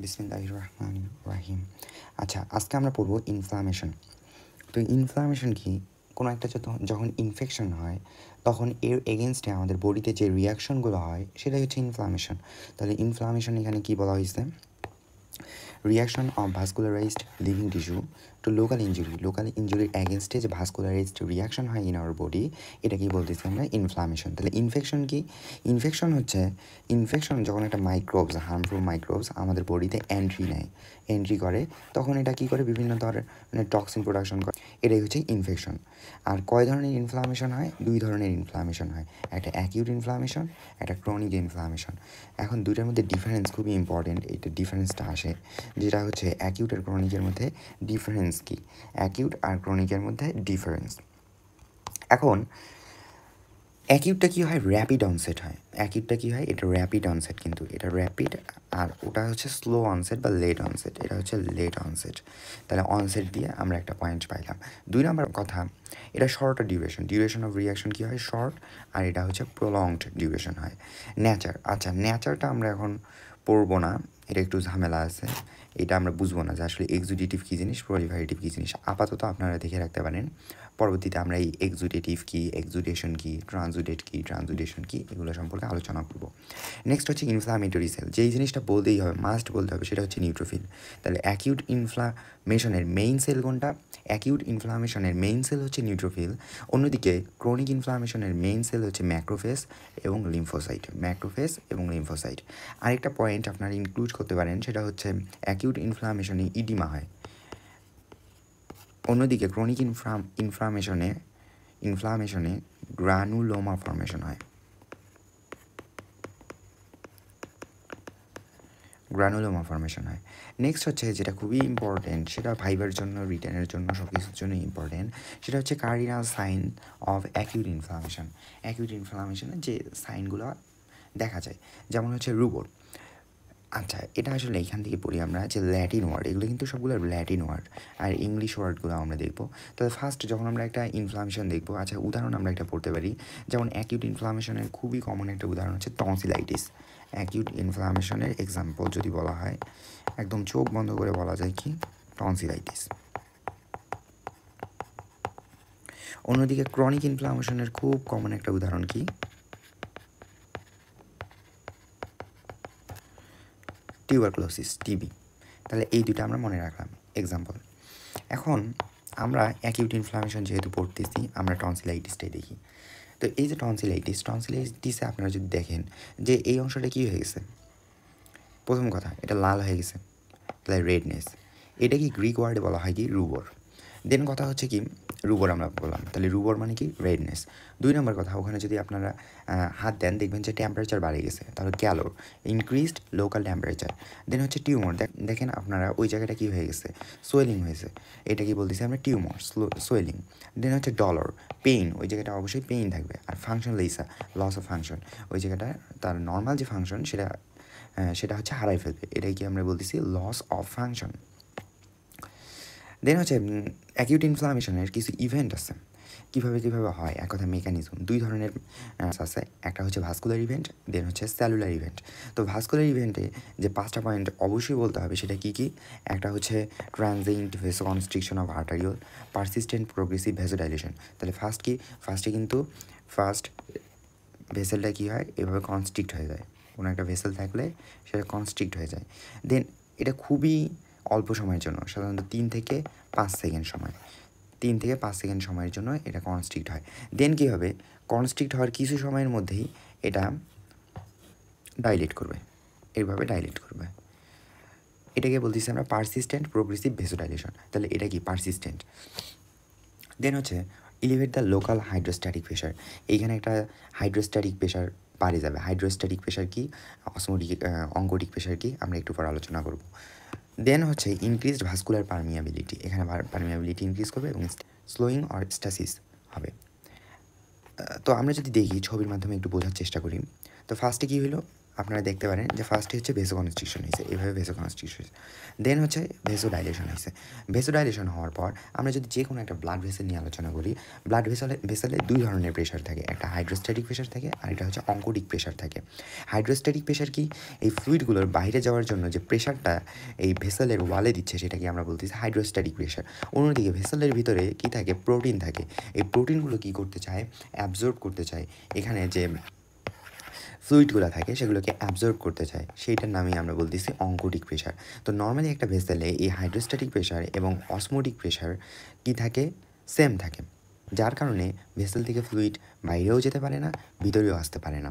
বিসমিল্লাহির রহমানির রহিম। আচ্ছা, আজকে আমরা পড়ব ইনফ্লামেশন। তো ইনফ্লামেশন কি? কোনো একটা যখন ইনফেকশন হয় তখন এর এগেনস্টে আমাদের বডিতে যে রিয়াকশনগুলো হয় সেটাই হচ্ছে ইনফ্লামেশন। তাহলে ইনফ্লামেশন এখানে কী বলা হয়েছে? Reaction of vascularised living tissue to local ইঞ্জুরির অ্যাগেনস্টে যে ভাস্কুলারাইজড রিয়াকশন হয় ইন আওয়ার বডি, এটাকেই বলতেছি আমরা ইনফ্লামেশন। তাহলে ইনফেকশন কি? ইনফেকশন যখন একটা হার্মফুল মাইক্রোবস আমাদের বডিতে এন্ট্রি করে, তখন এটা কী করে? বিভিন্ন ধরনের টক্সিন প্রোডাকশন করে। এটাই হচ্ছে ইনফেকশন। আর কয় ধরনের ইনফ্লামেশন হয়? 2 ধরনের ইনফ্লামেশন হয়, একটা অ্যাকিউট ইনফ্লামেশন, একটা ক্রনিক ইনফ্লামেশন। এখন দুইটার মধ্যে ডিফারেন্স খুবই ইম্পর্টেন্ট, এইটা ডিফারেন্সটা আসে যেটা হচ্ছে অ্যাকিউট আর ক্রনিকের মধ্যে ডিফারেন্স কী? অ্যাকিউট আর ক্রনিকের মধ্যে ডিফারেন্স। এখন অ্যাকিউটটা কী হয়? র্যাপিড অনসেট হয়। এটা র্যাপিড অনসেট, কিন্তু এটা র্যাপিড, আর ওটা হচ্ছে স্লো অনসেট বা লেট অনসেট। এটা হচ্ছে লেট অনসেট। তাহলে অনসেট দিয়ে আমরা একটা পয়েন্ট পাইলাম। 2 নম্বর কথা, এটা শর্ট ডিউরেশন অফ রিয়াকশন কী হয়? শর্ট। আর এটা হচ্ছে প্রলংড ডিউরেশন হয়। নেচারটা আমরা এখন পড়বো না, এটা একটু ঝামেলা আছে, এটা আমরা বুঝবো না যে আসলে এক্সুডেটিভ কী জিনিস, প্রলিফারেটিভ কী জিনিস। আপাতত আপনারা দেখে রাখতে পারেন, পরবর্তীতে আমরা এই এক্সুডেটিভ কী, এক্সুডেশন কী, ট্রানজুডেশন কী, এগুলো সম্পর্কে আলোচনা করব। নেক্সট হচ্ছে ইনফ্লামেটরি সেল। যেই জিনিসটা বলতেই হবে, মাস্ট বলতে হবে, সেটা হচ্ছে নিউট্রোফিল। তাহলে অ্যাকিউট ইনফ্লামেশনের মেইন সেল কোনটা? অ্যাকিউট ইনফ্লামেশনের মেইন সেল হচ্ছে নিউট্রোফিল। অন্যদিকে ক্রনিক ইনফ্লামেশনের মেইন সেল হচ্ছে ম্যাক্রোফেজ এবং লিম্ফোসাইট। আরেকটা পয়েন্ট আপনারা ইনক্লুড করতে পারেন, সেটা হচ্ছে অ্যাকিউট ইনফ্লামেশনে ইডিমা হয়। অন্যদিকে ক্রনিক ইনফ্লামেশনে গ্রানুলোমা ফর্মেশন হয়। নেক্সট হচ্ছে যেটা খুবই ইম্পর্টেন্ট, সেটা ভাইবার জন্য, রিটেনের জন্য, সব কিছুর জন্য ইম্পর্টেন্ট, সেটা হচ্ছে কার্ডিনাল সাইন অফ অ্যাকিউট ইনফ্লামেশনের যে সাইনগুলো দেখা যায়, যেমন হচ্ছে রুবর। আচ্ছা, এটা আসলে এখান থেকে পড়ি আমরা যে ল্যাটিন ওয়ার্ড, এগুলো কিন্তু সবগুলো ল্যাটিন ওয়ার্ড, আর ইংলিশ ওয়ার্ডগুলো আমরা দেখবো। তবে ফার্স্ট যখন আমরা একটা ইনফ্লামেশন দেখবো, আচ্ছা উদাহরণ আমরা একটা পড়তে পারি, যেমন অ্যাকিউট ইনফ্লামেশনের খুবই কমন একটা উদাহরণ হচ্ছে টনসিলাইটিস। অ্যাকিউট ইনফ্লামেশনের এক্সাম্পল যদি বলা হয়, একদম চোখ বন্ধ করে বলা যায় কি? টনসিলাইটিস। অন্যদিকে ক্রনিক ইনফ্লামেশনের খুব কমন একটা উদাহরণ কি? Tuberculosis, TB. তাহলে এই দুটো আমরা মনে রাখলাম এক্সাম্পল। এখন আমরা অ্যাকিউট ইনফ্লামেশন যেহেতু পড়তেছি, আমরা টনসিলাইটিসটাই দেখি। তো এই যে টনসিলাইটিসে আপনারা যদি দেখেন যে এই অংশটা কী হয়ে গেছে, প্রথম কথা এটা লাল হয়ে গেছে, তাহলে রেডনেস। এটা কি গ্রিক ওয়ার্ডে বলা হয় কি? রুবর। দেন কথা হচ্ছে কি? রুবর আমরা বললাম, তাহলে রুবর মানে কি? রেডনেস। 2 নম্বর কথা, ওখানে যদি আপনারা হাত দেন, দেখবেন যে টেম্পারেচার বাড়ে গেছে, তাহলে ক্যালোর, ইনক্রিজড লোকাল টেম্পারেচার। দেন হচ্ছে টিউমার, দেখেন আপনারা ওই জায়গাটা কী হয়ে গেছে? সোয়েলিং হয়েছে। এটা কি বলতেছি আমরা? Tumour, swelling. দেন হচ্ছে ডলার, পেইন, ওই জায়গাটা অবশ্যই পেইন থাকবে। আর ফাংশন লস অফ ফাংশন, ওই জায়গাটা তার নর্মাল যে ফাংশন সেটা হচ্ছে হারাই ফেলবে। এটাই কি আমরা বলতেছি? Loss of function. দেন হচ্ছে অ্যাকিউট ইনফ্লামেশনের কিছু ইভেন্ট আছে, কীভাবে হয়, এক কথা মেকানিজম। 2 ধরনের আছে, একটা হচ্ছে ভাস্কুলার ইভেন্ট, দেন হচ্ছে সেলুলার ইভেন্ট। তো ভাস্কুলার ইভেন্টে যে 5টা পয়েন্ট অবশ্যই বলতে হবে, সেটা কী কী? একটা হচ্ছে transient ভেসোকনস্ট্রিকশন of arteriole, persistent progressive ভেসোডাইলেশন। তাহলে ফার্স্টে ভেসেলটা কী হয়? এভাবে কনস্ট্রিক্ট হয়ে যায়। কোনো একটা ভেসেল থাকলে সেটা কনস্ট্রিক্ট হয়ে যায়। দেন এটা খুবই অল্প সময়ের জন্য, সাধারণত 3 থেকে 5 সেকেন্ড সময়ের জন্য এটা কনস্ট্রিক্ট হয়। দেন কী হবে? কনস্ট্রিক্ট হওয়ার কিছু সময়ের মধ্যেই এটা ডাইলেট করবে, এটাকে বলতেছি আমরা পারসিস্টেন্ট প্রোগ্রেসিভ ভেসোডাইলেশন। তাহলে এটা কি? পারসিস্টেন্ট। দেন হচ্ছে ইলিভেট দ্য লোকাল হাইড্রোস্ট্যাটিক প্রেশার। এইখানে একটা হাইড্রোস্ট্যাটিক প্রেশার বাড়ে যাবে। হাইড্রোস্ট্যাটিক প্রেশার কি, অঙ্কোটিক প্রেশার কি, আমরা একটু পর আলোচনা করব। দেন হচ্ছে ইনক্রিজড ভাস্কুলার পারমিয়াবিলিটি, এখানে পারমিয়াবিলিটি ইনক্রিজ করবে এবং স্লোয়িং অর স্ট্যাসিস হবে। তো আমরা যদি দেখি ছবির মাধ্যমে একটু বোঝার চেষ্টা করি, তো ফার্স্টে কী হলো? আপনারা দেখতে পারেন যে ফার্স্টে হচ্ছে ভেসোকনস্ট্রিকশন হয়েছে, এভাবে ভেসোকনস্ট্রিকশন হয়েছে, দেন হচ্ছে ভেসোডাইলেশন হয়েছে। ভেসোডাইলেশন হওয়ার পর আমরা যদি যে কোনো একটা ব্লাড ভেসেল নিয়ে আলোচনা করি, ব্লাড ভেসেলে দুই ধরনের প্রেশার থাকে, একটা হাইড্রোস্ট্যাটিক প্রেশার থাকে আর এটা হচ্ছে অঙ্কোটিক প্রেশার থাকে। হাইড্রোস্ট্যাটিক প্রেশার কি, এই ফ্লুইডগুলোর বাইরে যাওয়ার জন্য যে প্রেশারটা এই ভেসেলের ওয়ালে দিচ্ছে সেটাকে আমরা বলতেছি হাইড্রোস্ট্যাটিক প্রেশার। অন্যদিকে ভেসেলের ভিতরে কি থাকে, প্রোটিন থাকে, এই প্রোটিনগুলো কী করতে চায়, অ্যাবজর্ব করতে চায়, এখানে যে ফ্লুইডগুলো থাকে সেগুলোকে অ্যাবজর্ব করতে চায়, সেইটার নামই আমরা বলতেছি অঙ্কোটিক প্রেশার। তো নর্মালি একটা ভেসেলে এই হাইড্রোস্ট্যাটিক প্রেশার এবং অসমোটিক প্রেশার কি থাকে, সেম থাকে, যার কারণে ভেসেল থেকে ফ্লুইড বাইরেও যেতে পারে না, ভিতরেও আসতে পারে না।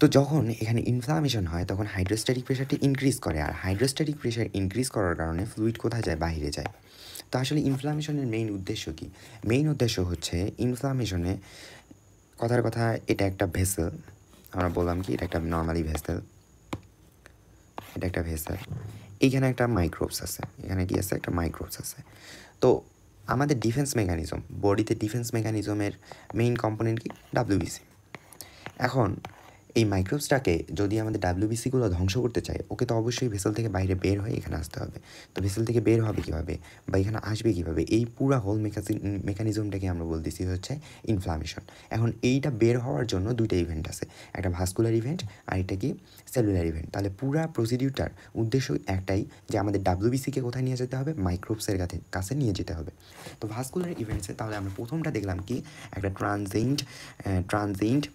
তো যখন এখানে ইনফ্লামেশন হয় তখন হাইড্রোস্ট্যাটিক প্রেশারটি ইনক্রিজ করে, আর হাইড্রোস্ট্যাটিক প্রেশার ইনক্রিজ করার কারণে ফ্লুইড কোথায় যায়, বাইরে যায়। তো আসলে ইনফ্লামেশনের মেইন উদ্দেশ্য কী, মেইন উদ্দেশ্য হচ্ছে ইনফ্লামেশনে, কথার কথা এটা একটা ভেসেল, আমরা বললাম কি এটা একটা নর্মালি ভেসেল, এটা একটা ভেসেল, এইখানে একটা মাইক্রোবস আছে, এখানে কি আছে, একটা মাইক্রোবস আছে। তো আমাদের ডিফেন্স মেকানিজম, বডিতে ডিফেন্স মেকানিজমের মেইন কম্পোনেন্ট কি, ডাব্লিউবিসি। এখন এই মাইক্রোবসটাকে যদি আমাদের ডাব্লিউবিসিগুলো ধ্বংস করতে চায়, ওকে তো অবশ্যই ভেসেল থেকে বাইরে বের হয়ে এখানে আসতে হবে। তো ভেসেল থেকে বের হবে কীভাবে বা এখানে আসবে কীভাবে, এই পুরো হোল মেকানিজমটাকে আমরা বলতেছি হচ্ছে ইনফ্লামেশন। এখন এইটা বের হওয়ার জন্য দুইটা ইভেন্ট আছে, একটা ভাস্কুলার ইভেন্ট আর এটা কি সেলুলার ইভেন্ট। তাহলে পুরা প্রসিডিউরটার উদ্দেশ্য একটাই, যে আমাদের ডাব্লিউবিসিকে কোথায় নিয়ে যেতে হবে, মাইক্রোবসের কাছে নিয়ে যেতে হবে। তো ভাস্কুলার ইভেন্টসে তাহলে আমরা প্রথমটা দেখলাম কি, একটা ট্রানজিয়েন্ট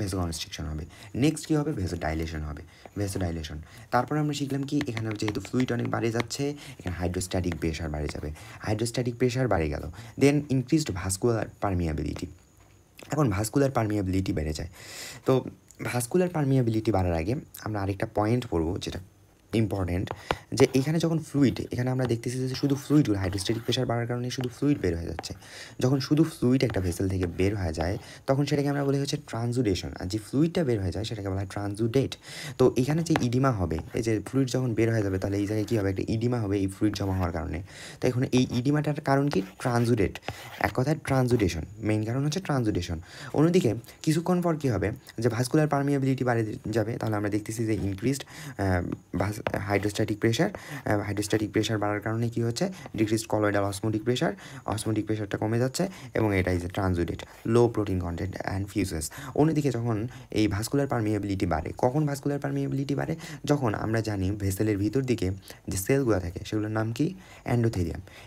ভেসোকনস্ট্রিকশন হবে। নেক্সট কী হবে, ভেসোডাইলেশন হবে, ভেসোডাইলেশন। তারপরে আমরা শিখলাম কি, এখানে যেহেতু ফ্লুইড অনেক বাড়ে যাচ্ছে, এখানে হাইড্রোস্ট্যাটিক প্রেশার বাড়ে যাবে, হাইড্রোস্ট্যাটিক প্রেশার বাড়ে গেল, দেন ইনক্রিজড ভাস্কুলার পারমিয়াবিলিটি। এখন ভাস্কুলার পারমিয়াবিলিটি বেড়ে যায়। তো ভাস্কুলার পারমিয়াবিলিটি বাড়ার আগে আমরা আরেকটা পয়েন্ট পড়বো যেটা ইম্পর্ট্যান্ট, যে এখানে যখন ফ্লুইড, এখানে আমরা দেখতেছি যে শুধু ফ্লুইডগুলো, হাইড্রোস্ট্যাটিক প্রেশার বাড়ার কারণে শুধু ফ্লুইড বের হয়ে যাচ্ছে। যখন শুধু ফ্লুইড একটা ভেসেল থেকে বের হয়ে যায় তখন সেটাকে আমরা বলি হচ্ছে ট্রানজুডেশন, আর যে ফ্লুইডটা বের হয়ে যায় সেটাকে বলা হয় ট্রানজুডেট। তো এখানে যে ইডিমা হবে, এই যে ফ্লুইড যখন বের হয়ে যাবে তাহলে এই জায়গায় কী হবে, একটা ইডিমা হবে এই ফ্লুইড জমা হওয়ার কারণে। তো এখন এই ইডিমাটার কারণ কি, ট্রানজুডেট, এক কথায় ট্রানজুডেশন, মেইন কারণ হচ্ছে ট্রানজুডেশন। অন্যদিকে কিছুক্ষণ পর কী হবে, যে ভাস্কুলার পারমিয়াবিলিটি বাড়ে যাবে, তাহলে আমরা দেখতেছি যে ইনক্রিজড হাইড্রোস্ট্যাটিক প্রেশার বাড়ার কারণে কী হচ্ছে, ডিক্রিজড কলয়েডাল অসমোটিক প্রেশারটা কমে যাচ্ছে, এবং এটা is a transudate, low protein content and few cells. অন্যদিকে যখন এই ভাস্কুলার পারমিয়াবিলিটি বাড়ে, কখন ভাস্কুলার পারমিয়াবিলিটি বাড়ে, যখন আমরা জানি ভেসেলের ভিতর দিকে যে সেলগুলো থাকে সেগুলোর নাম কি,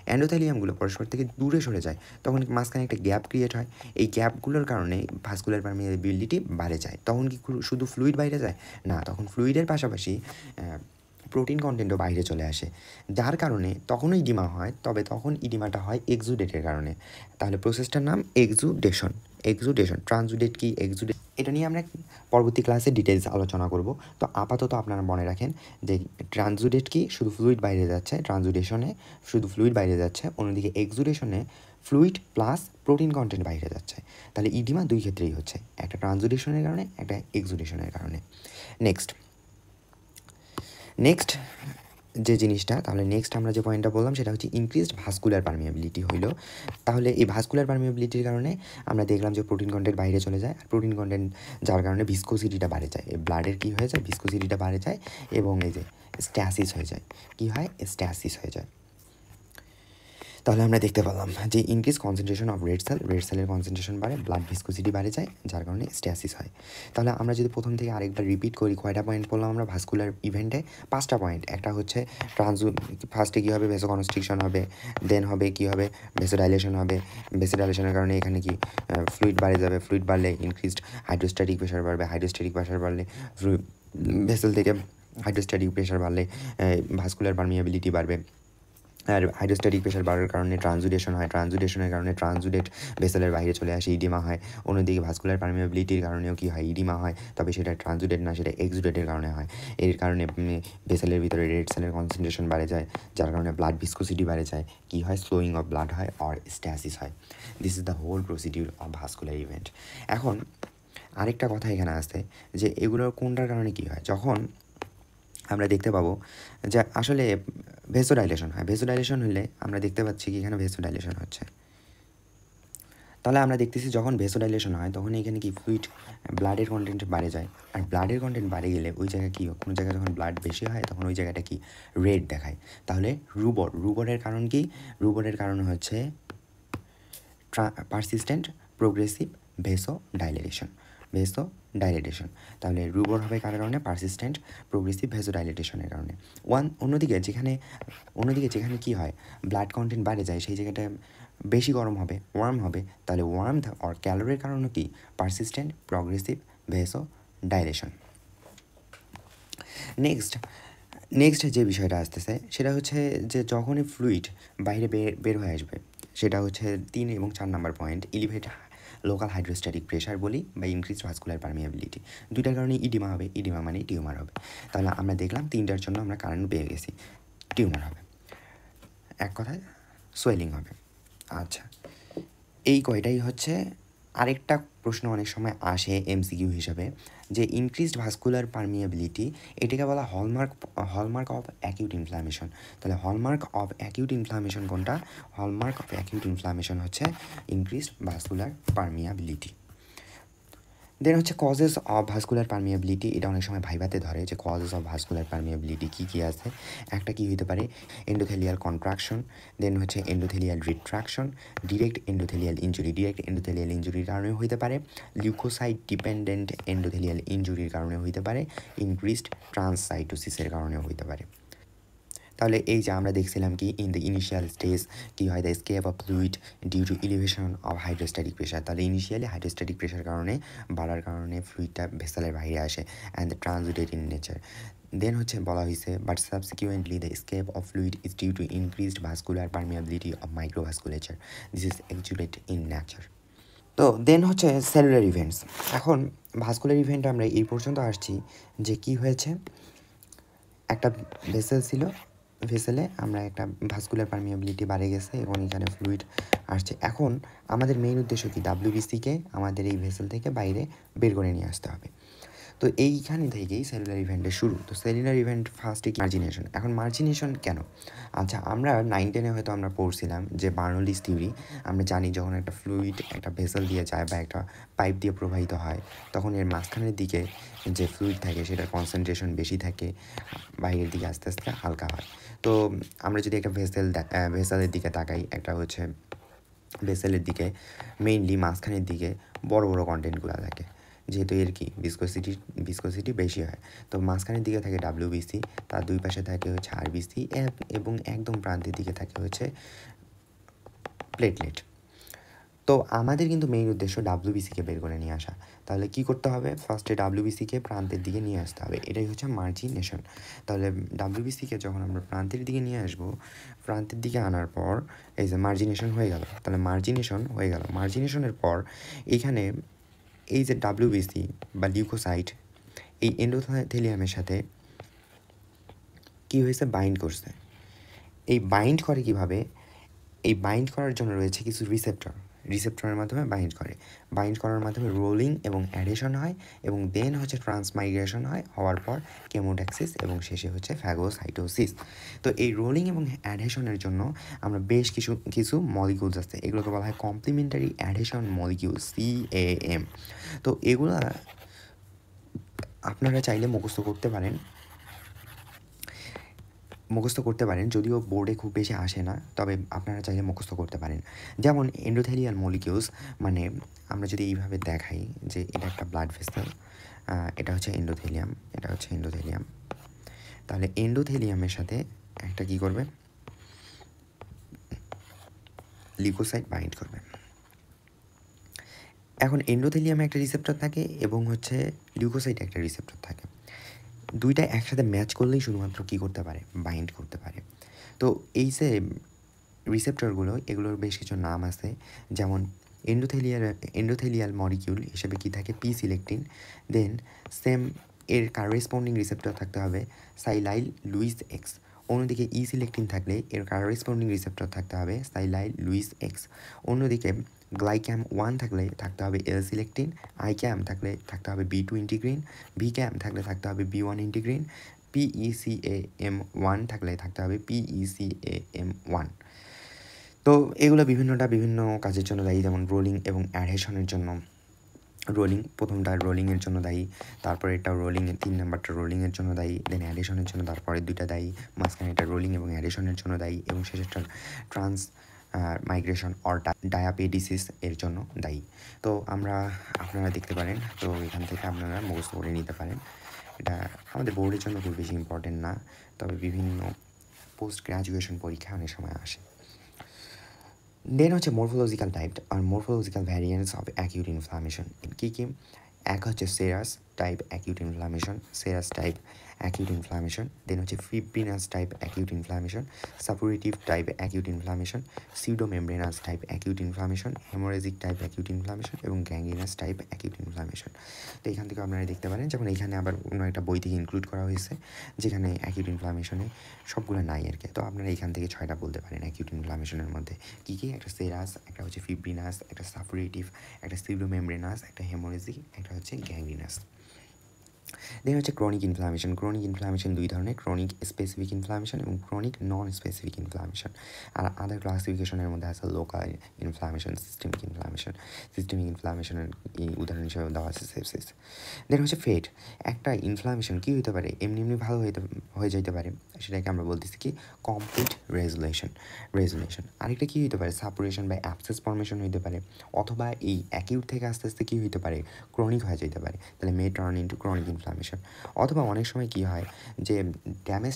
অ্যান্ডোথেলিয়ামগুলো পরস্পর থেকে দূরে সরে যায়, তখন মাঝখানে একটা গ্যাপ ক্রিয়েট হয়, এই গ্যাপগুলোর কারণে ভাস্কুলার পারমিয়াবিলিটি বাড়ে যায়। তখন কি শুধু ফ্লুইড বাইরে যায় না, তখন ফ্লুইডের পাশাপাশি প্রোটিন কন্টেন্টও বাইরে চলে আসে, যার কারণে তখনও ইডিমা হয়, তবে তখন ইডিমাটা হয় এক্সুডেটের কারণে। তাহলে প্রসেসটার নাম এক্সুডেশন। ট্রানজুডেট কি, এক্সুডেট, এটা নিয়ে আমরা পরবর্তী ক্লাসে ডিটেলস আলোচনা করব। তো আপাতত আপনারা মনে রাখেন যে ট্রানজুডেট কি, শুধু ফ্লুইড বাইরে যাচ্ছে, ট্রানজুডেশনে শুধু ফ্লুইড বাইরে যাচ্ছে, অন্যদিকে এক্সুডেশনে ফ্লুইড প্লাস প্রোটিন কন্টেন্ট বাইরে যাচ্ছে। তাহলে ইডিমা দুই ক্ষেত্রেই হচ্ছে, একটা ট্রানজুডেশনের কারণে, একটা এক্সুডেশনের কারণে। নেক্সট যে জিনিসটা, তাহলে নেক্সট আমরা যে পয়েন্টটা বললাম সেটা হচ্ছে ইনক্রিজড ভাস্কুলার পারমিয়াবিলিটি হইল। তাহলে এই ভাস্কুলার পারমিয়াবিলিটির কারণে আমরা দেখলাম যে প্রোটিন কন্টেন্ট বাইরে চলে যায়, আর প্রোটিন কন্টেন্ট যার কারণে ভিসকোসিটিটা বাড়ে যায়, এই ব্লাডের কী হয়ে যায়, ভিসকোসিটিটা বাড়ে যায়, এবং এই যে স্ট্যাসিস হয়ে যায়, কী হয়, স্ট্যাসিস হয়ে যায়। তাহলে আমরা দেখতে পেলাম যে ইনক্রিজ কনসেন্ট্রেশন অফ রেড সেলের কনসেন্ট্রেশন বাড়ে, ব্লাড ভিসকোসিটি বাড়ে যায়, যার কারণে স্ট্যাসিস হয়। তাহলে আমরা যদি প্রথম থেকে আরেকবার রিপিট করি, কয়টা পয়েন্ট বললাম আমরা ভাস্কুলার ইভেন্টে, 5টা পয়েন্ট। একটা হচ্ছে ফার্স্টে কী হবে, ভেসোকনস্ট্রিকশন হবে, দেন হবে কী হবে, ভেসোডাইলেশন হবে, ভেসোডাইলেশনের কারণে এখানে কি ফ্লুইড বাড়ে যাবে, ফ্লুইড বাড়লে ইনক্রিজড হাইড্রোস্ট্যাটিক প্রেশার বাড়বে, হাইড্রোস্ট্যাটিক প্রেশার বাড়লে ভেসেল থেকে হাইড্রোস্ট্যাটিক প্রেশার বাড়লে ভাস্কুলার পারমিয়াবিলিটি বাড়বে, আর হাইড্রোস্ট্যাটিক প্রেশার বাড়ার কারণে ট্রানজুডেশন হয়, ট্রানজুডেশনের কারণে ট্রানজুডেট ভেসেলের বাইরে চলে আসে, ইডিমা হয়। অন্যদিকে ভাস্কুলার পারমিয়াবিলিটির কারণেও কী হয়, ইডিমা হয়, তবে সেটা ট্রানজুডেট না, সেটা এক্সুডেটের কারণে হয়। এর কারণে ভেসেলের ভিতরে রেড সেলের কনসেন্ট্রেশন বাড়ে যায়, যার কারণে ব্লাড ভিসকোসিটি বাড়ে যায়, কী হয়, স্লোয়িং অফ ব্লাড হয়, আর স্ট্যাসিস হয়। This is the whole procedure of vascular event. এখন আরেকটা কথা এখানে আসছে যে এগুলোর কোনটার কারণে কী হয়, যখন আমরা দেখতে পাবো যে আসলে ভেসোডাইলেশন হয়, ভেসোডাইলেশন হলে আমরা দেখতে পাচ্ছি কি এখানে ভেসোডাইলেশন হচ্ছে। তাহলে আমরা দেখতেছি যখন ভেসোডাইলেশন হয় তখন এখানে কি ফ্লুইড ব্লাডের কন্টেন্ট বাড়ে যায়, আর ব্লাডের কন্টেন্ট বাড়ে গেলে ওই জায়গায় কী, কোনো জায়গায় যখন ব্লাড বেশি হয় তখন ওই জায়গাটা কি রেড দেখায়। তাহলে রুবরের কারণ কি? রুবরের কারণ হচ্ছে পারসিস্টেন্ট প্রোগ্রেসিভ ভেসোডাইলেটেশন। তাহলে রুবর হবে কার কারণে? পারসিস্টেন্ট প্রোগ্রেসিভ ভেসোডাইলেটেশনের কারণে। অন্যদিকে যেখানে কি হয়, ব্লাড কন্টেন্ট বাড়ে যায়, সেই জায়গাটায় বেশি গরম হবে, ওয়ার্ম হবে। তাহলে ওয়ার্ম অর ক্যালোরির কারণে কি? Persistent progressive ভেসোডাইলেশন। নেক্সট যে বিষয়টা আসতেছে সেটা হচ্ছে যে যখনই ফ্লুইড বাইরে বের হয়ে আসবে, সেটা হচ্ছে 3 এবং 4 number point, elevate local hydrostatic pressure বলি বা ইনক্রিজ ভাস্কুলার পারমিয়াবিলিটি। দুইটার কারণে ইডিমা হবে, ইডিমা মানে টিউমার হবে। তাহলে আমরা দেখলাম 3টার জন্য আমরা কারণ পেয়ে গেছি, টিউমার হবে, এক কথায় সোয়েলিং হবে। আচ্ছা, এই কয়টাই হচ্ছে। আরেকটা প্রশ্ন অনেক সময় আসে এমসিকিউ হিসাবে, যে ইনক্রিজড ভাস্কুলার পারমিয়াবিলিটি, এটাকে বলা হলমার্ক অফ অ্যাকিউট ইনফ্লামেশন। তাহলে হলমার্ক অফ অ্যাকিউট ইনফ্লামেশন কোনটা? হলমার্ক অফ অ্যাকিউট ইনফ্লামেশন হচ্ছে ইনক্রিজড ভাস্কুলার পারমিয়াবিলিটি। দেন হচ্ছে কজেস অফ ভাস্কুলার পারমিয়াবিলিটি। এটা অনেক সময় ভাইভাতে ধরে যে কজেস অফ ভাস্কুলার পারমিয়াবিলিটি কী কী আছে। একটা কি হইতে পারে? এন্ডোথেলিয়াল কন্ট্রাকশন, দেন হচ্ছে এন্ডোথেলিয়াল রিট্রাকশন, ডিরেক্ট এন্ডোথেলিয়াল ইঞ্জুরির কারণে হইতে পারে, লিউকোসাইট ডিপেন্ডেন্ট এন্ডোথেলিয়াল ইঞ্জুরির কারণে হইতে পারে, ইনক্রিজড ট্রান্সসাইটোসিসের কারণে হইতে পারে। তাহলে এই যে আমরা দেখছিলাম কি ইন দ্য ইনিশিয়াল স্টেজ কী হয়, the escape of fluid due to elevation of hydrostatic pressure. তাহলে ইনিশিয়ালি হাইড্রোস্ট্যাটিক প্রেশার কারণে বাড়ার কারণে ফ্লুইডটা ভেসেলের বাইরে আসে and the transmitted in nature. Then হচ্ছে বলা হয়েছে but subsequently the escape of fluid is due to increased vascular permeability of microvasculature, this is exudate in nature. তো দেন হচ্ছে সেলুলার ইভেন্টস। এখন ভাস্কুলার ইভেন্ট আমরা এই পর্যন্ত আসছি যে কি হয়েছে, একটা ভেসেল ছিল, ভেসেলে আমরা একটা ভাস্কুলার পারমিয়াবিলিটি বাড়ে গেছে এবং এখানে ফ্লুইড আসছে। এখন আমাদের মেইন উদ্দেশ্য কি? ডাব্লিউবিসিকে আমাদের এই ভেসেল থেকে বাইরে বের করে নিয়ে আসতে হবে। তো এইখানে থেকেই সেলুলার ইভেন্টের শুরু। তো সেলুলার ইভেন্ট ফার্স্টে মার্জিনেশন। এখন মার্জিনেশন কেন? আচ্ছা, আমরা 9-10-এ হয়তো আমরা পড়ছিলাম যে বার্নলিস থিওরি। আমরা জানি যখন একটা ফ্লুইড একটা ভেসেল দিয়ে যায় বা একটা পাইপ দিয়ে প্রবাহিত হয়, তখন এর মাঝখানের দিকে যে ফ্লুইড থাকে সেটার কনসেন্ট্রেশন বেশি থাকে, বাইরের দিকে আস্তে আস্তে হালকা হয়। তো আমরা যদি একটা ভেসেলের দিকে তাকাই, একটা হচ্ছে ভেসেলের দিকে মেইনলি মাঝখানের দিকে বড় বড় কন্টেন্টগুলো থাকে, যেহেতু এর কি ভিসকোসিটি বেশি হয়। তো মাঝখানের দিকে থাকে ডাব্লিউবিসি, তার দুই পাশে থাকে হচ্ছে আরবিসি, এবং একদম প্রান্তের দিকে থাকে হচ্ছে প্লেটলেট। তো আমাদের কিন্তু মেইন উদ্দেশ্য ডাব্লিউবিসিকে বের করে নিয়ে আসা। তাহলে কি করতে হবে? ফার্স্টে ডাব্লিউবিসিকে প্রান্তের দিকে নিয়ে আসতে হবে, এটাই হচ্ছে মার্জিনেশন। তাহলে ডাব্লিউবিসিকে যখন আমরা প্রান্তের দিকে নিয়ে আসবো, প্রান্তের দিকে আনার পর এই যে মার্জিনেশন হয়ে গেল। তাহলে মার্জিনেশন হয়ে গেল, মার্জিনেশনের পর এইখানে এই যে ডাব্লিউবিসি বা লিউকোসাইট এই এন্ডোথেলিয়ামের সাথে কী হয়েছে? বাইন্ড করছে। এই বাইন্ড করে কিভাবে? এই বাইন্ড করার জন্য রয়েছে কিছু রিসেপ্টরের মাধ্যমে বাইন্ড করার মাধ্যমে রোলিং এবং অ্যাডেশন হয়, এবং দেন হচ্ছে ট্রান্সমাইগ্রেশন হয়, হওয়ার পর কেমোট্যাক্সিস, এবং শেষে হচ্ছে ফ্যাগোসাইটোসিস। তো এই রোলিং এবং অ্যাডেশনের জন্য আমরা বেশ কিছু মলিকিউলস আছে, এগুলোকে বলা হয় কমপ্লিমেন্টারি অ্যাডেশন মলিকিউল, CAM। তো এগুলা আপনারা চাইলে মুখস্থ করতে পারেন, যদিও বোর্ডে খুব বেশি আসে না, তবে আপনারা চাইলে মুখস্থ করতে পারেন। যেমন এন্ডোথেলিয়াল মলিকিউলস, মানে আমরা যদি এইভাবে দেখাই যে এটা একটা ব্লাড ভেসেল, এটা হচ্ছে এন্ডোথেলিয়াম, তাহলে এন্ডোথেলিয়ামের সাথে একটা কী করবে? লিউকোসাইট বাইন্ড করবে। এখন এন্ডোথেলিয়ামে একটা রিসেপ্টর থাকে এবং হচ্ছে লিউকোসাইটে একটা রিসেপ্টর থাকে, দুইটা একসাথে ম্যাচ করলেই শুধুমাত্র কী করতে পারে? বাইন্ড করতে পারে। তো এই যে রিসেপ্টরগুলো, এগুলোর বেশ কিছু নাম আছে, যেমন এন্ডোথেলিয়াল মলিকিউল হিসেবে কি থাকে? P selectin. দেন সেম এর কারেসপন্ডিং রিসেপ্টর থাকতে হবে সাইলাইল লুইস এক্স। অন্যদিকে ই সিলেক্টিন থাকলে এর কারেসপন্ডিং রিসেপ্টর থাকতে হবে সাইলাইল লুইস এক্স। অন্যদিকে গ্লাইক্যাম 1 থাকলে থাকতে হবে এল সিলেক্টিন, আইক্যাম থাকলে থাকতে হবে B2 ইন্টিগ্রিন, ভিক্যাম থাকলে থাকতে হবে B1 ইন্টিগ্রিন, PECAM1 থাকলে থাকতে হবে PECAM1। তো এগুলো বিভিন্ন কাজের জন্য দায়ী, যেমন রোলিং এবং অ্যাডহেশনের জন্য। রোলিং প্রথমটা রোলিংয়ের জন্য দায়ী, তারপরে এটা রোলিংয়ের 3 নাম্বারটা রোলিংয়ের জন্য দায়ী, দেন অ্যাডিশনের জন্য তারপরে 2টা দায়ী, মাঝখানে এটা রোলিং এবং অ্যাডিশনের জন্য দায়ী, এবং শেষেরটা ট্রান্স মাইগ্রেশন অর ডায়াপেডিসিস এর জন্য দায়ী। তো আপনারা দেখতে পারেন, তো এখান থেকে আপনারা মুখস্থ করে নিতে পারেন। এটা আমাদের বোর্ডের জন্য খুব বেশি ইম্পর্টেন্ট না, তবে বিভিন্ন পোস্ট গ্র্যাজুয়েশন পরীক্ষা অনেক সময় আসে। দেন হচ্ছে মরফোলজিক্যাল টাইপ আর morphological variants of acute inflammation. কী কী? এক হচ্ছে serous type acute inflammation, serous type acute inflammation. Then হচ্ছে fibrinous type acute inflammation, suppurative type acute inflammation, pseudomembranous type acute inflammation, haemorrhagic type acute inflammation এবং gangrenous type acute inflammation. তো এখান থেকে আপনারা দেখতে পারেন, যেমন এখানে আবার অন্য একটা বই থেকে ইনক্লুড করা হয়েছে যেখানে অ্যাকিউট ইনফ্লামেশনে সবগুলো নাই আর কি। তো আপনারা এখান থেকে 6টা বলতে পারেন অ্যাকিউট ইনফ্লামেশনের মধ্যে কী কী? একটা সেরাস, একটা হচ্ছে ফিব্রিনাস, একটা সাপুরেটিভ, একটা সিউডোমেমব্রেনাস, একটা হেমোরেজিক, একটা হচ্ছে গ্যাংগ্রিনাস। দেন হচ্ছে ক্রনিক ইনফ্লামেশন। ক্রনিক ইনফ্লামেশন 2 ধরনের, ক্রনিক স্পেসিফিক ইনফ্লামেশন এবং ক্রনিক নন স্পেসিফিক ইনফ্লামেশন। আর আদার ক্লাসিফিকেশনের মধ্যে আছে local inflammation, systemic inflammation. Systemic ইনফ্লামেশনের উদাহরণ হিসেবে দেওয়া আছে সেপসিস। দেন হচ্ছে ফেট। একটা ইনফ্লামেশন কী হতে পারে, এমনি ভালো হয়ে যেতে পারে, সেটাকে আমরা বলতেছি কি কমপ্লিট রেজুলেশন। আরেকটা কী হতে পারে, সাপুরেশন বা অ্যাবসেস ফর্মেশন হতে পারে, অথবা এই অ্যাকিউট থেকে আস্তে আস্তে কী হতে পারে, ক্রনিক হয়ে যেতে পারে, তাহলে মে টার্ন ইন্টু ক্রনিক ইনফ্লামেশন। অথবা অনেক সময় কী হয় যে ড্যামেজ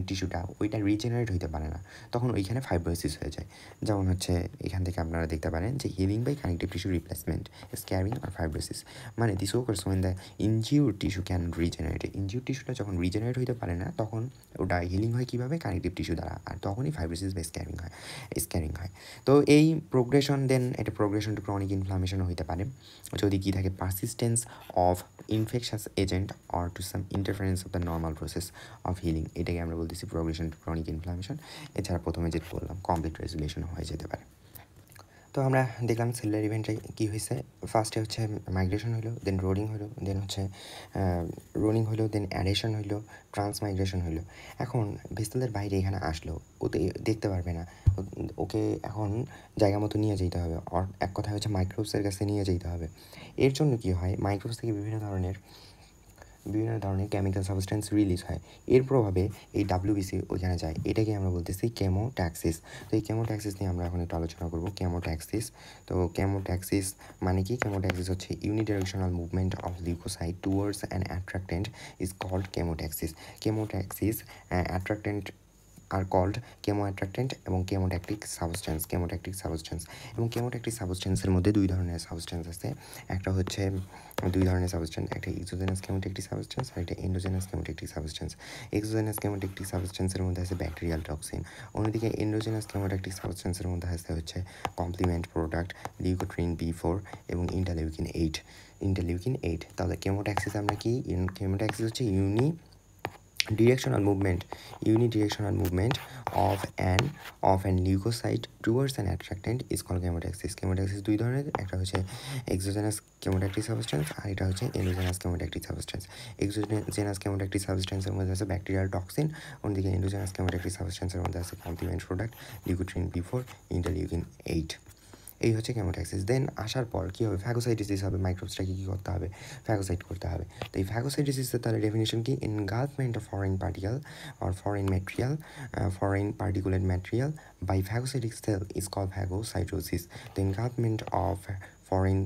টিস্যুটা ওইটা রিজেনারেট হইতে পারে না, তখন ওইখানে ফাইব্রোসিস হয়ে যায়। যেমন হচ্ছে এখান থেকে আপনারা দেখতে পারেন যে healing by connective tissue replacement, scarring আর ফাইব্রোসিস। মানে this occurs when the injured tissue can regenerate। Injure টিস্যুটা যখন রিজেনারেট হইতে পারে না, তখন ওটা হিলিং হয় কীভাবে, কানেক্টিভ টিস্যু দ্বারা, আর তখনই ফাইব্রোসিস বা স্ক্যারিং হয়। তো এই প্রোগ্রেশন, দেন এটা প্রোগ্রেশন টু ক্রনিক ইনফ্লামেশনও হইতে পারে যদি কী থাকে, persistence of infectious agent or to some interference of the normal process of healing. এটাকে আমরা বলতেছি প্রোগ্রেশন টু ক্রনিক ইনফ্লামেশন। এছাড়া প্রথমে যেটা বললাম কমপ্লিট রেজুলেশনও হয়ে যেতে পারে। তো আমরা দেখলাম সেলুলার ইভেন্টে কী হয়েছে। ফার্স্টে হচ্ছে মাইগ্রেশন হলো, দেন রোলিং হলো, দেন হচ্ছে রোলিং হলো, দেন অ্যাডেশন হলো, ট্রান্সমাইগ্রেশন হলো। এখন ভেসেলের বাইরে এখানে আসলো, ওতে দেখতে পারবে না, ওকে এখন জায়গা মতো নিয়ে যেতে হবে, এক কথায় হচ্ছে মাইক্রোবসের কাছে নিয়ে যেতে হবে। এর জন্য কী হয়, মাইক্রোবস থেকে বিভিন্ন ধরনের কেমিক্যাল সাবস্টেন্স রিলিজ হয়, এর প্রভাবে এই ডাব্লিউবিসি ওইখানে যায়। এটাকে আমরা বলতেছি কেমোট্যাক্সিস। তো এই কেমোট্যাক্সিস নিয়ে আমরা এখন একটু আলোচনা করব। কেমোট্যাক্সিস, তো কেমোট্যাক্সিস মানে কি? কেমোট্যাক্সিস হচ্ছে unidirectional movement of leukocyte towards an attractant is called chemotaxis. Chemotaxis attractant are called chemoattractant এবং কেমোট্যাকটিক সাবস্টেন্স। এবং কেমোট্যাকটিক সাবস্টেন্সের মধ্যে দুই ধরনের সাবস্টেন্স আছে। একটা হচ্ছে একটা এক্সোজেনাস কেমোট্যাকটিক সাবস্টেন্স আর একটা endogenous chemotactic substance. Exogenous chemotactic সাবস্টেন্সের মধ্যে আছে ব্যাকটেরিয়াল টক্সিন, অন্যদিকে এন্ডোজেনাস কেমোট্যাকটিক সাবস্টেন্সের মধ্যে আছে হচ্ছে কমপ্লিমেন্ট প্রোডাক্ট লিউকোট্রিন B4 এবং ইন্টারলিউকিন 8। তাহলে কেমোট্যাক্সিস আমরা কি? কেমোট্যাক্সিস হচ্ছে unidirectional movement of an leukocyte towards an attractant is called chemotaxis. chemotaxis দুই ধরনের, একটা হচ্ছে exogenous chemotactic substance আর এটা হচ্ছে endogenous chemotactic substance. exogenous chemotactic substance এর মধ্যে আছে ব্যাকটেরিয়াল টক্সিন, অন্যদিকে endogenous chemotactic substance এর মধ্যে আছে complement product leukotriene B4 interleukin 8। এই হচ্ছে কেমোট্যাক্সিস। দেন আসার পর কী হবে, ফ্যাগোসাইটোসিস হবে। মাইক্রোবসটাকে কী করতে হবে, ফ্যাগোসাইট করতে হবে। তো এই ফ্যাগোসাইটোসিসের তাহলে ডেফিনিশন কি? Engulfment of foreign particle or foreign particulate material by phagocytic cell is called phagocytosis. তো engulfment of foreign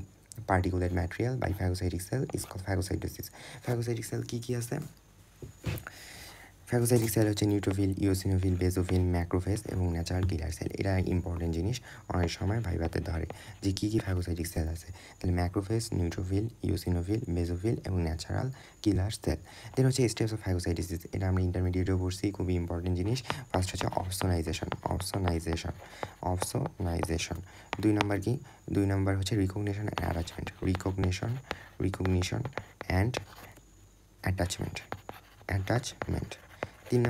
particulate material by phagocytic cell is called phagocytosis. Phagocytic cell কী আছে? ফ্যাগোসাইটিক সেল হচ্ছে নিউট্রোফিল, ইওসিনোফিল, বেসোফিল, ম্যাক্রোফেজ এবং natural killer cell. এটা important জিনিস, অনেক সময় ভাইভাতে ধরে যে কী ফ্যাগোসাইটিক সেল আছে। তাহলে ম্যাক্রোফেজ, নিউট্রোফিল, ইওসিনোফিল, বেসোফিল এবং ন্যাচারাল কিলার সেল। দেন হচ্ছে স্টেপস অফ ফ্যাগোসাইটোসিস, এটা আমরা ইন্টারমিডিয়েটেও পড়ছি, খুবই ইম্পর্টেন্ট জিনিস। ফার্স্ট হচ্ছে অপসোনাইজেশন। দুই নম্বর হচ্ছে রিকগনিশন অ্যান্ড অ্যাটাচমেন্ট। 3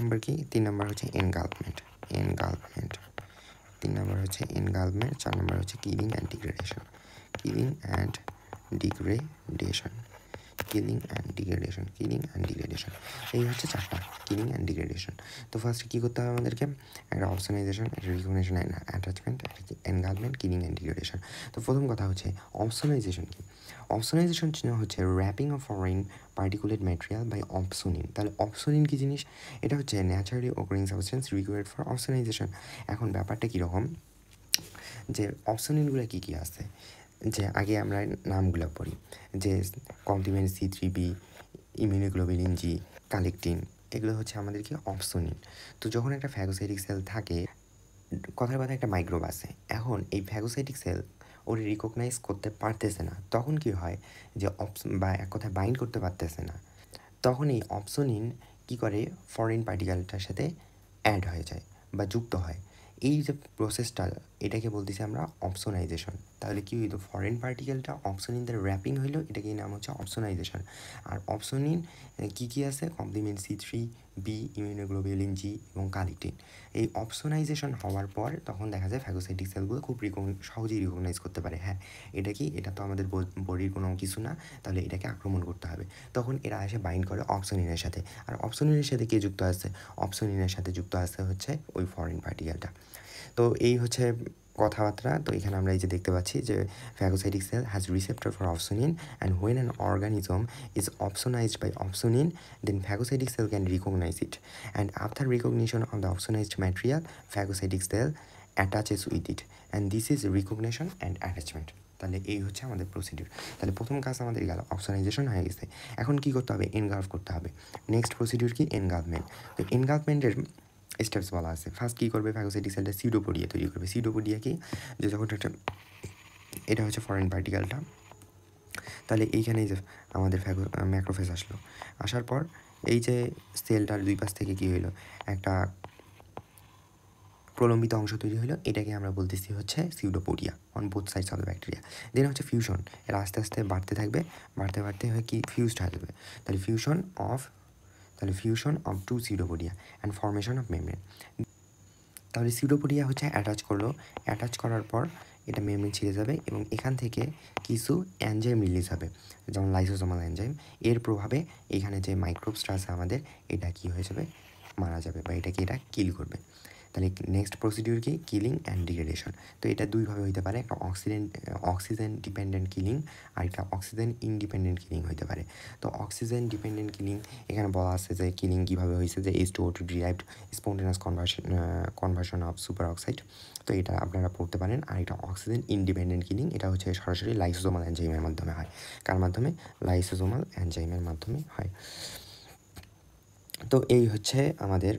নম্বর হচ্ছে এনগালফমেন্ট। 4 নম্বর হচ্ছে killing and degradation. Killing and degradation, এই হচ্ছে চারটা, কিলিং অ্যান্ড ডিগ্রেডেশন। তো ফার্স্টে কী করতে হবে আমাদেরকে, একটা অপশনাইজেশন, একটা রিকগনিশন অ্যান্ড অ্যাটাচমেন্ট, একটা এনগালমেন্ট, কিলিং অ্যান্ড ডিগ্রেডেশন। তো প্রথম কথা হচ্ছে অপশনাইজেশন কি? অপশনাইজেশন হচ্ছে wrapping of foreign particulate material by opsonin. তাহলে অপসোনিন কী জিনিস? এটা হচ্ছে naturally occurring substance required for opsonisation. এখন ব্যাপারটা কীরকম, যে অপশনালগুলো কী কী আছে, যে আগে আমরা নামগুলো পড়ি, যে কমপ্লিমেন্ট C3b, ইমিউনোগ্লোবিলিন জি, কালেকটিন, এগুলো হচ্ছে আমাদের কি অপশনিন। তো যখন একটা ফ্যাগোসাইটিক সেল থাকে, কথার কথা একটা মাইক্রোব আছে, এখন এই ফ্যাগোসাইটিক সেল ওরে রিকগনাইজ করতে পারতেছে না, তখন কি হয়, যে বা এক কথায় বাইন্ড করতে পারতেছে না, তখন এই অপশনিন কী করে, ফরেন পার্টিকেলটার সাথে অ্যাড হয়ে যায় বা যুক্ত হয়। এই যে প্রসেসটা, এটাকে বলতেছি আমরা অপশনাইজেশন। তাহলে কি হইতো, ফরেন পার্টিকেলটা অপশনিন দ্বারা র্যাপিং হইলো, এটাকে নাম হচ্ছে অপশনাইজেশন। আর অপশনিন কী কী আছে, কমপ্লিমেন্ট C3b, ইমিউনোগ্লোবিলিন জি এবং কালেকটিন। এই অপশনাইজেশন হওয়ার পর তখন দেখা যায় ফ্যাগোসাইটিক সেলগুলো খুব সহজেই রিকগনাইজ করতে পারে, হ্যাঁ এটা কি, এটা তো আমাদের বডির কোনো কিছু না, তাহলে এটাকে আক্রমণ করতে হবে। তখন এরা এসে বাইন্ড করে অপশনিনের সাথে। আর অপশনিনের সাথে কে যুক্ত আছে, অপশনিনের সাথে যুক্ত আছে হচ্ছে ওই ফরেন পার্টিকেলটা। তো এই হচ্ছে কথাবার্তা। তো এখানে আমরা এই যে দেখতে পাচ্ছি যে phagocytic cell has receptor for opsonin, and when an organism is opsonized by opsonin, then phagocytic cell can recognize it, and after recognition of the opsonized material, phagocytic cell attaches with it, and this is recognition and attachment. তাহলে এই হচ্ছে আমাদের procedure. তাহলে প্রথম কাজ আমাদের গেল, অপশনাইজেশন হয়ে গেছে, এখন কি করতে হবে, এনগালভ করতে হবে। নেক্সট প্রসিডিউর কি, এনগালভমেন্ট। তো এনগালভমেন্টের স্টেপস বলা আছে। ফার্স্ট কী করবে, ফ্যাগোসাইটিক সেলটা সিউডোপোডিয়া তৈরি করবে। সিউডোপোডিয়া কি, যে যখন একটা, এটা হচ্ছে ফরেন পার্টিকেলটা, তাহলে এইখানেই যে আমাদের ম্যাক্রোফেজ আসলো, আসার পর এই যে সেলটার দুই পাশ থেকে কী হইলো, একটা প্রলম্বিত অংশ তৈরি হলো, এটাকে আমরা বলতেছি হচ্ছে pseudopodia on both sides of the bacteria. Then হচ্ছে ফিউশন, এরা আস্তে আস্তে বাড়তে থাকবে, বাড়তে বাড়তে হয় কি, ফিউজড হয়ে যাবে। তাহলে fusion of two pseudopodia and formation of membrane. তাহলে সিউডোপোডিয়া হচ্ছে অ্যাটাচ করলো, অ্যাটাচ করার পর এটা মেমব্রেন ছিঁড়ে যাবে এবং এখান থেকে কিছু এনজাইম রিলিজ হবে, যেমন লাইসোসোমাল এনজাইম। এর প্রভাবে এখানে যে মাইক্রোবসটা আছে আমাদের, এটা কি হয়ে যাবে, মারা যাবে, বা এটা কিল করবে। তাহলে নেক্সট প্রসিডিউর কি, কিলিং অ্যান্ড ডিগ্রেডেশন। তো এটা দুইভাবে হইতে পারে, একটা অক্সিজেন ডিপেন্ডেন্ট কিলিং, আর একটা অক্সিজেন ইনডিপেন্ডেন্ট কিলিং হইতে পারে। তো অক্সিজেন ডিপেন্ডেন্ট কিলিং এখানে বলা আছে যে কিলিং কীভাবে হয়েছে, যে H2O2 derived spontaneous conversion of super oxide. তো এটা আপনারা পড়তে পারেন। আর এটা অক্সিজেন ইনডিপেন্ডেন্ট কিলিং, এটা হচ্ছে সরাসরি লাইসোসোমাল এনজাইমের মাধ্যমে হয়। কার মাধ্যমে, লাইসোসোমাল এনজাইমের মাধ্যমে হয়। তো এই হচ্ছে আমাদের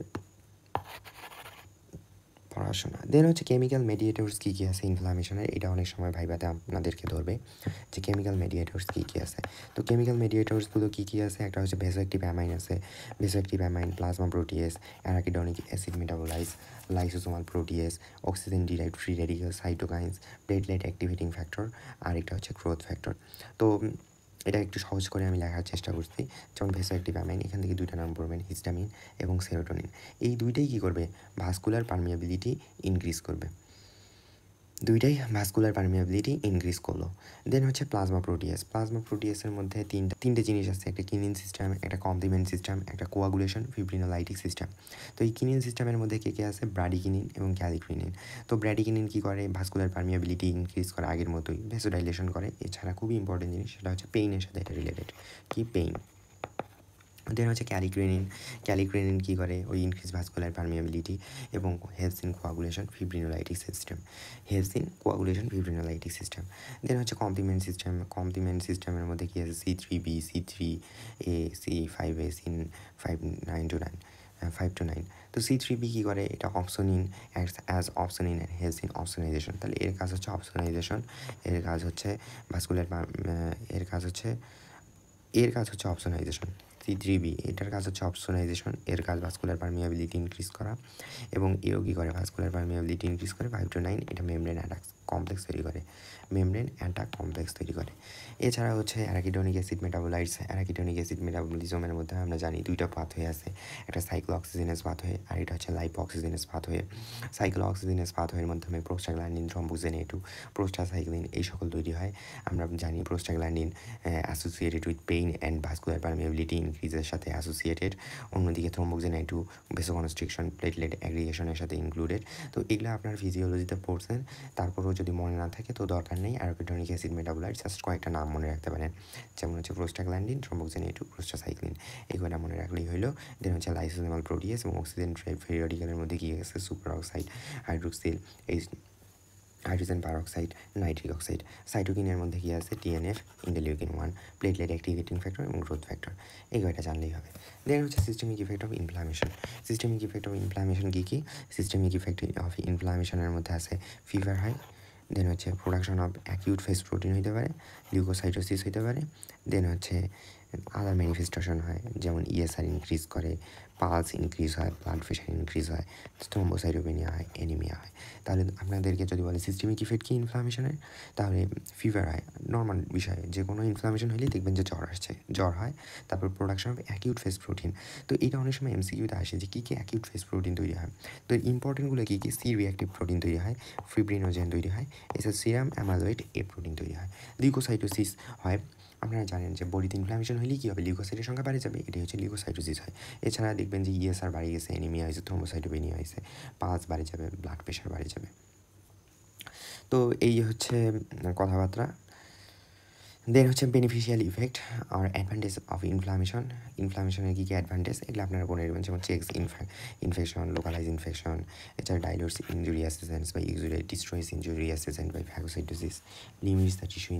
পড়াশোনা। দেন হচ্ছে কেমিক্যাল মেডিয়েটরস কী কী আছে ইনফ্লামেশনের, এটা অনেক সময় ভাইবাতে আপনাদেরকে ধরবে যে কেমিক্যাল মেডিয়েটরস কী কী আছে। তো কেমিক্যাল মেডিয়েটরসগুলো কী কী আছে, একটা হচ্ছে ভেসোঅ্যাক্টিভ অ্যামাইন আছে, vasoactive amine, plasma protease, arachidonic acid metabolise, lysosomal protease, oxygen derived free radical, cytokines, platelet activating factor, আর একটা হচ্ছে গ্রোথ ফ্যাক্টর। তো এটা একটু সহজ করে আমি লেখার চেষ্টা করছি। যেমন ভেসোঅ্যাক্টিভ অ্যামাইন, এখান থেকে দুইটা নাম পড়বেন, হিস্টামিন এবং সেরোটোনিন। এই দুইটাই কী করবে, ভাস্কুলার পারমিয়াবিলিটি ইনক্রিজ করবে, দুইটাই ভাস্কুলার পারমিয়াবিলিটি ইনক্রিজ করলো। দেন হচ্ছে প্লাজমা প্রোটিয়াসের মধ্যে তিনটে জিনিস আছে, একটা কিনিন সিস্টেম, একটা কমপ্লিমেন্ট সিস্টেম, একটা কোয়াগুলেশন ফিব্রিনোলাইটিক সিস্টেম। তো এই কিনিন সিস্টেমের মধ্যে কে আছে, ব্র্যাডিকিনিন এবং ক্যালিক্রিনিন। তো ব্র্যাডিকিনিন কী করে, ভাস্কুলার পারমিয়াবিলিটি ইনক্রিজ করে আগের মতোই, ভেসোডাইলেশন করে। এছাড়া খুবই ইম্পর্টেন্ট জিনিস, সেটা হচ্ছে পেইনের সাথে এটা রিলেটেড, কি পেইন। দেন হচ্ছে ক্যালিক্রেনিন কী করে, ওই ইনক্রিজ ভাস্কুলার পারমিয়াবিলিটি এবং হেল্পস ইন কোয়াগুলেশন ফিব্রিনোলাইটিক সিস্টেম। দেন হচ্ছে কমপ্লিমেন্ট সিস্টেমের মধ্যে কী আছে, C3b, C3a, C5a, C5 to 9। তো C3b কী করে, এটা opsonin as opsonin and helps in opsonisation. তাহলে এর কাজ হচ্ছে অপশনাইজেশন, এর কাজ হচ্ছে অপশনাইজেশন। C3b এটার কাজ হচ্ছে অপশনাইজেশন, এর কাজ ভাস্কুলার পারমিয়াবিলিটি ইনক্রিজ করা, এবং এও কী করে, ভাস্কুলার পারমিয়াবিলিটি ইনক্রিজ করে। 5 to 9 এটা মেমব্রেন কমপ্লেক্স তৈরি করে, মেমব্রেন একটা কমপ্লেক্স তৈরি করে। এছাড়া হচ্ছে অ্যারাকিডনিক অ্যাসিড মেটাবোলাইটস, অ্যারাকিডনিক অ্যাসিড মেটাবলিজমের মধ্যে আমরা জানি দুইটা পাথওয়ে আছে, একটা সাইক্লোঅক্সিজেনেস পাথওয়ে আর এটা হচ্ছে লাইপোঅক্সিজেনেস পাথওয়ে। সাইক্লোঅক্সিজেনেস পাথওয়ের মাধ্যমে প্রোস্টাগ্ল্যান্ডিন, থ্রম্বোজেন A2, প্রোস্টাসাইক্লিন এই সকল তৈরি হয়। আমরা জানি prostaglandin associated with pain and vascular permeability ইনক্রিজের সাথে অ্যাসোসিয়েটেড, অন্যদিকে থ্রম্বোজেন A2 ভেসোকনস্ট্রিকশন, প্লেটলেট অ্যাগ্রিগেশনের সাথে ইনক্লুডেড। তো এগুলো আপনার ফিজিওলজিতে পড়ছেন, তারপরেও যদি মনে না থাকে তো দরকার নেই। অ্যারাকিডনিক অ্যাসিড মেটাবোলাইটস জাস্ট কয়েকটা নাম মনে রাখতে পারেন, যেমন হচ্ছে প্রোস্টাগ্ল্যান্ডিন, থ্রম্বোজেন A2, প্রোস্টাসাইক্লিন, এগুলো মনে রাখলেই হলো। দেন হচ্ছে লাইসোজোমাল প্রোটিয়াস এবং অক্সিজেন ফ্রি রেডিক্যালের মধ্যে কী আছে, super oxide, hydroxyl, hydrogen peroxide, nitric oxide. সাইটোকিনের মধ্যে কী আছে, TNF, interleukin 1, platelet activating factor এবং গ্রোথ ফ্যাক্টর, এই কয়টা জানলেই হবে। দেন হচ্ছে systemic effect of inflammation. Systemic effect of inflammation কী? সিস্টেমিক ইফেক্ট অফ ইনফ্লামেশনের মধ্যে আছে ফিভার হাই, দেন হচ্ছে production of acute phase protein হইতে পারে, লিউকোসাইটোসিস হইতে পারে, দেন হচ্ছে আদার ম্যানিফেস্টেশন হয়, যেমন ESR ইনক্রিজ করে, পালস ইনক্রিজ হয়, ব্লাড প্রেশার ইনক্রিজ হয়, থ্রম্বোসাইটোপেনিয়া হয়, অ্যানিমিয়া হয়। তাহলে আপনাদেরকে যদি বলে সিস্টেমিক ইফেক্ট কী ইনফ্লামেশনের, তাহলে ফিভার হয়, নর্মাল বিষয়, যে কোনো ইনফ্লামেশন হলেই দেখবেন যে জ্বর আসছে, জ্বর হয়। তারপর production of acute phase protein, তো এটা অনেক সময় MCQতে আসে যে কী কী অ্যাকিউট ফেস প্রোটিন তৈরি হয়। তো ইম্পর্টেন্টগুলো কী কী, সি রিঅ্যাক্টিভ প্রোটিন তৈরি হয়, ফিব্রিনোজেন তৈরি হয়, এছাড়া সিরাম অ্যামালয়েড A প্রোটিন তৈরি হয়, লিউকোসাইটোসিস হয়। আপনারা জানেন যে বডিতে ইনফ্লামেশন হলে কী হবে, লিউকোসাইটের সংখ্যা বেড়ে যাবে, এটাই হচ্ছে লিউকোসাইটোসিস হয়। এছাড়া দেখবেন যে ESR বাড়ে গেছে, অ্যানিমিয়া হয়েছে, থ্রম্বোসাইটোপেনিয়া হয়েছে, পালস বাড়ে যাবে, ব্লাড প্রেশার বাড়ে যাবে। তো এই হচ্ছে কথাবার্তা। দেন হচ্ছে বেনিফিশিয়াল ইফেক্ট আর অ্যাডভান্টেজ অফ ইনফ্লামেশন। ইনফ্লামেশনের কী কী অ্যাডভান্টেজ, এগুলো আপনারা বলে নেবেন, যেমন চেক্স ইনফেকশন, লোকালাইজ ইনফেকশন, এছাড়া ডাইলোটস ইঞ্জুরি অ্যাসিসেন্স বা destroys injury agent by phagocytosis, limits the tissue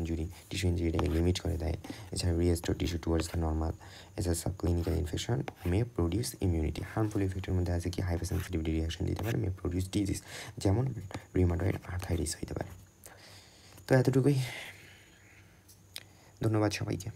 ইঞ্জুরিটাকে লিমিট করে দেয়, এছাড়া restore tissue towards the normal, এছাড়া subclinical infection may produce immunity. Harmful ইফেক্টের মধ্যে আছে কি, হাইপার সেন্সিটিভিটি রিয়াকশন দিতে পারে, মে প্রডিউস ডিজিজ, যেমন রিউমাটয়েড আর্থাইটিস হইতে পারে। তো এতটুকুই, ধন্যবাদ সবাইকে।